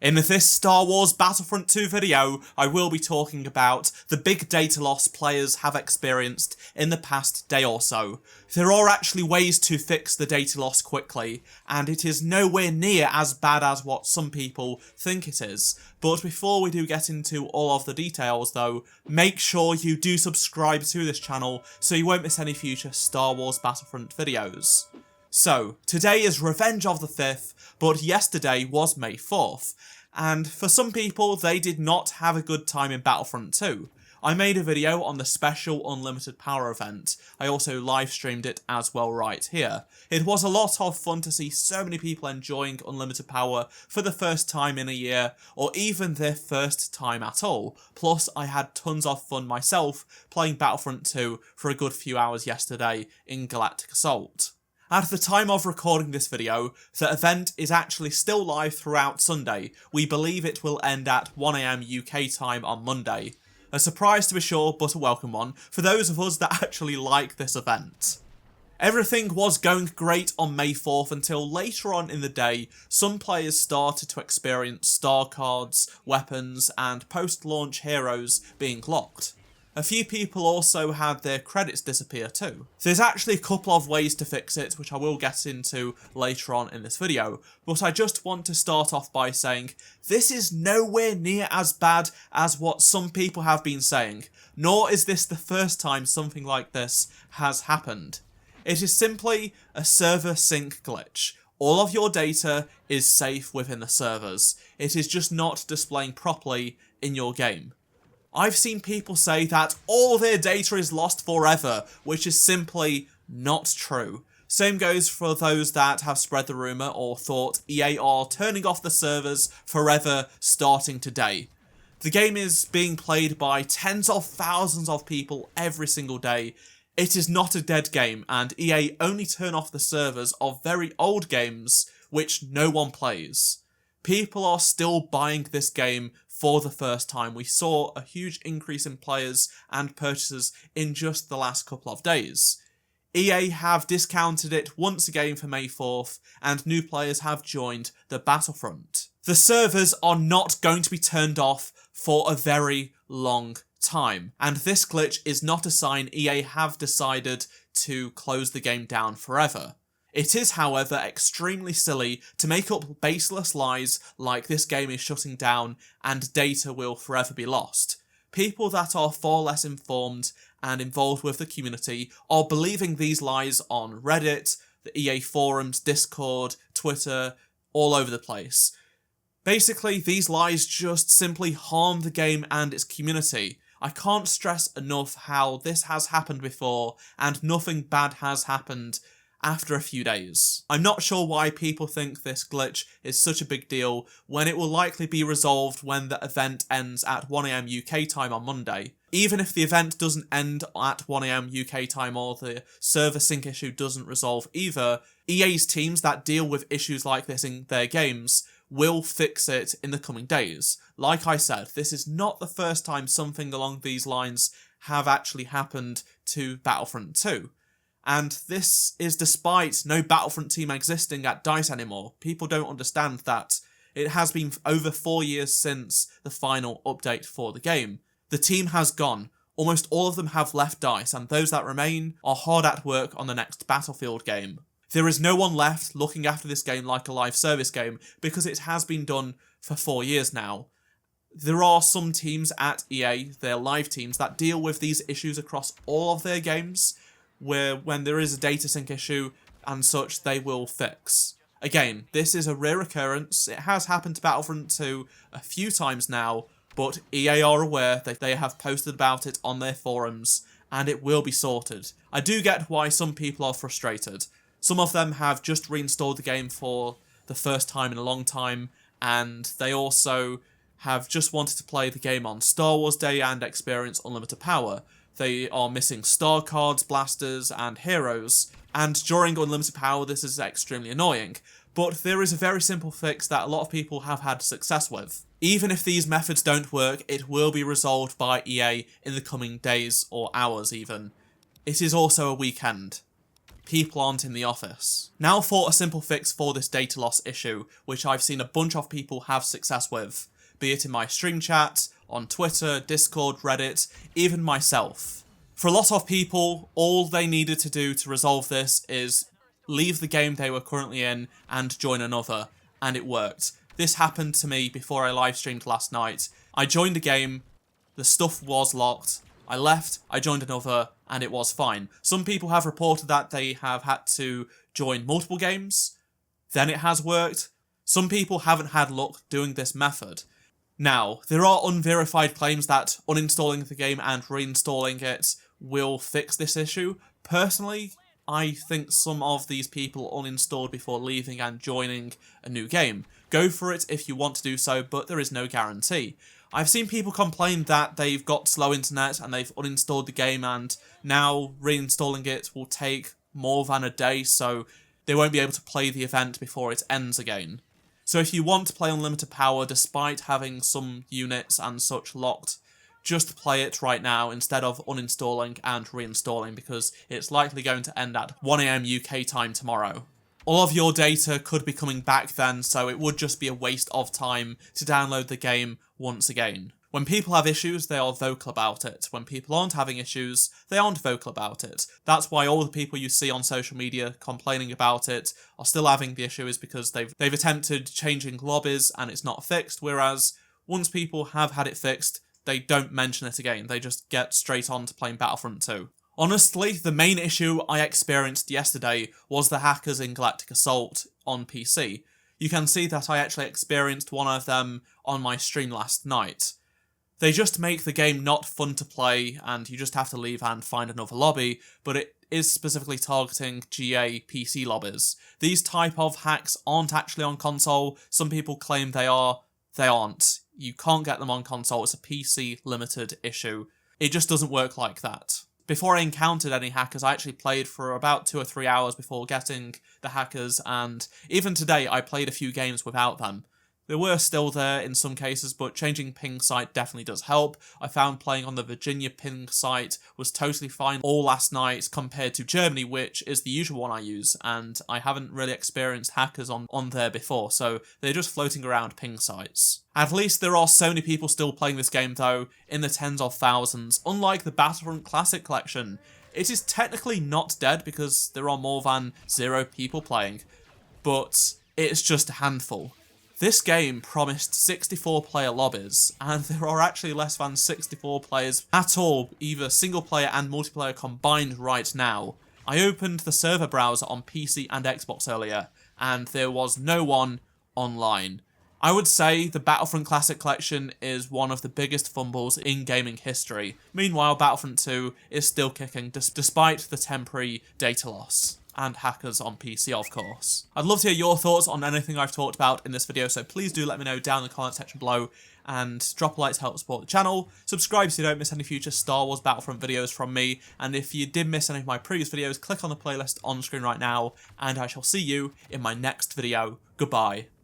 In this Star Wars Battlefront 2 video, I will be talking about the big data loss players have experienced in the past day or so. There are actually ways to fix the data loss quickly, and it is nowhere near as bad as what some people think it is. But before we do get into all of the details though, make sure you do subscribe to this channel so you won't miss any future Star Wars Battlefront videos. So, today is Revenge of the 5th, but yesterday was May 4th, and for some people they did not have a good time in Battlefront 2. I made a video on the special Unlimited Power event. I also live streamed it as well right here. It was a lot of fun to see so many people enjoying Unlimited Power for the first time in a year, or even their first time at all. Plus, I had tons of fun myself playing Battlefront 2 for a good few hours yesterday in Galactic Assault. At the time of recording this video, the event is actually still live throughout Sunday. We believe it will end at 1 AM UK time on Monday. A surprise to be sure, but a welcome one for those of us that actually like this event. Everything was going great on May 4th until later on in the day, some players started to experience star cards, weapons, and post-launch heroes being locked. A few people also had their credits disappear too. There's actually a couple of ways to fix it, which I will get into later on in this video, but I just want to start off by saying this is nowhere near as bad as what some people have been saying, nor is this the first time something like this has happened. It is simply a server sync glitch. All of your data is safe within the servers. It is just not displaying properly in your game. I've seen people say that all their data is lost forever, which is simply not true. Same goes for those that have spread the rumour or thought EA are turning off the servers forever starting today. The game is being played by tens of thousands of people every single day. It is not a dead game, and EA only turn off the servers of very old games which no one plays. People are still buying this game for the first time. We saw a huge increase in players and purchases in just the last couple of days. EA have discounted it once again for May 4th, and new players have joined the Battlefront. The servers are not going to be turned off for a very long time, and this glitch is not a sign EA have decided to close the game down forever. It is, however, extremely silly to make up baseless lies like this game is shutting down and data will forever be lost. People that are far less informed and involved with the community are believing these lies on Reddit, the EA forums, Discord, Twitter, all over the place. Basically, these lies just simply harm the game and its community. I can't stress enough how this has happened before and nothing bad has happened after a few days. I'm not sure why people think this glitch is such a big deal when it will likely be resolved when the event ends at 1 AM UK time on Monday. Even if the event doesn't end at 1 AM UK time or the server sync issue doesn't resolve either, EA's teams that deal with issues like this in their games will fix it in the coming days. Like I said, this is not the first time something along these lines have actually happened to Battlefront 2. And this is despite no Battlefront team existing at DICE anymore. People don't understand that it has been over 4 years since the final update for the game. The team has gone. Almost all of them have left DICE, and those that remain are hard at work on the next Battlefield game. There is no one left looking after this game like a live service game because it has been done for 4 years now. There are some teams at EA, their live teams, that deal with these issues across all of their games, where when there is a data sync issue and such, they will fix. Again, this is a rare occurrence. It has happened to Battlefront 2 a few times now, but EA are aware that they have posted about it on their forums, and it will be sorted. I do get why some people are frustrated. Some of them have just reinstalled the game for the first time in a long time, and they also have just wanted to play the game on Star Wars Day and experience Unlimited Power. They are missing star cards, blasters, and heroes, and during Unlimited Power this is extremely annoying. But there is a very simple fix that a lot of people have had success with. Even if these methods don't work, it will be resolved by EA in the coming days or hours even. It is also a weekend. people aren't in the office. Now for a simple fix for this data loss issue, which I've seen a bunch of people have success with, be it in my stream chat, on Twitter, Discord, Reddit, even myself. For a lot of people, all they needed to do to resolve this is leave the game they were currently in and join another, and it worked. This happened to me before I live streamed last night. I joined a game, the stuff was locked, I left, I joined another, and it was fine. Some people have reported that they have had to join multiple games, then it has worked. Some people haven't had luck doing this method. Now, there are unverified claims that uninstalling the game and reinstalling it will fix this issue. Personally, I think some of these people uninstalled before leaving and joining a new game. Go for it if you want to do so, but there is no guarantee. I've seen people complain that they've got slow internet and they've uninstalled the game and now reinstalling it will take more than a day, so they won't be able to play the event before it ends again. So if you want to play Unlimited Power despite having some units and such locked, just play it right now instead of uninstalling and reinstalling, because it's likely going to end at 1 AM UK time tomorrow. All of your data could be coming back then, so it would just be a waste of time to download the game once again. When people have issues, they are vocal about it. When people aren't having issues, they aren't vocal about it. That's why all the people you see on social media complaining about it are still having the issue, is because they've attempted changing lobbies and it's not fixed, whereas once people have had it fixed, they don't mention it again. They just get straight on to playing Battlefront 2. Honestly, the main issue I experienced yesterday was the hackers in Galactic Assault on PC. You can see that I actually experienced one of them on my stream last night. They just make the game not fun to play and you just have to leave and find another lobby, but it is specifically targeting GA PC lobbies. These type of hacks aren't actually on console. Some people claim they are. They aren't. You can't get them on console. It's a PC limited issue. It just doesn't work like that. Before I encountered any hackers, I actually played for about 2 or 3 hours before getting the hackers, and even today I played a few games without them. They were still there in some cases, but changing ping site definitely does help. I found playing on the Virginia ping site was totally fine all last night compared to Germany, which is the usual one I use, and I haven't really experienced hackers on there before, so they're just floating around ping sites. At least there are so many people still playing this game though, in the tens of thousands. Unlike the Battlefront Classic Collection, it is technically not dead because there are more than 0 people playing, but it's just a handful. This game promised 64 player lobbies, and there are actually less than 64 players at all, either single player and multiplayer combined right now. I opened the server browser on PC and Xbox earlier, and there was no one online. I would say the Battlefront Classic Collection is one of the biggest fumbles in gaming history. Meanwhile, Battlefront 2 is still kicking despite the temporary data loss. And hackers on PC, of course. I'd love to hear your thoughts on anything I've talked about in this video, so please do let me know down in the comment section below, and drop a like to help support the channel. Subscribe so you don't miss any future Star Wars Battlefront videos from me, and if you did miss any of my previous videos, click on the playlist on screen right now, and I shall see you in my next video. Goodbye.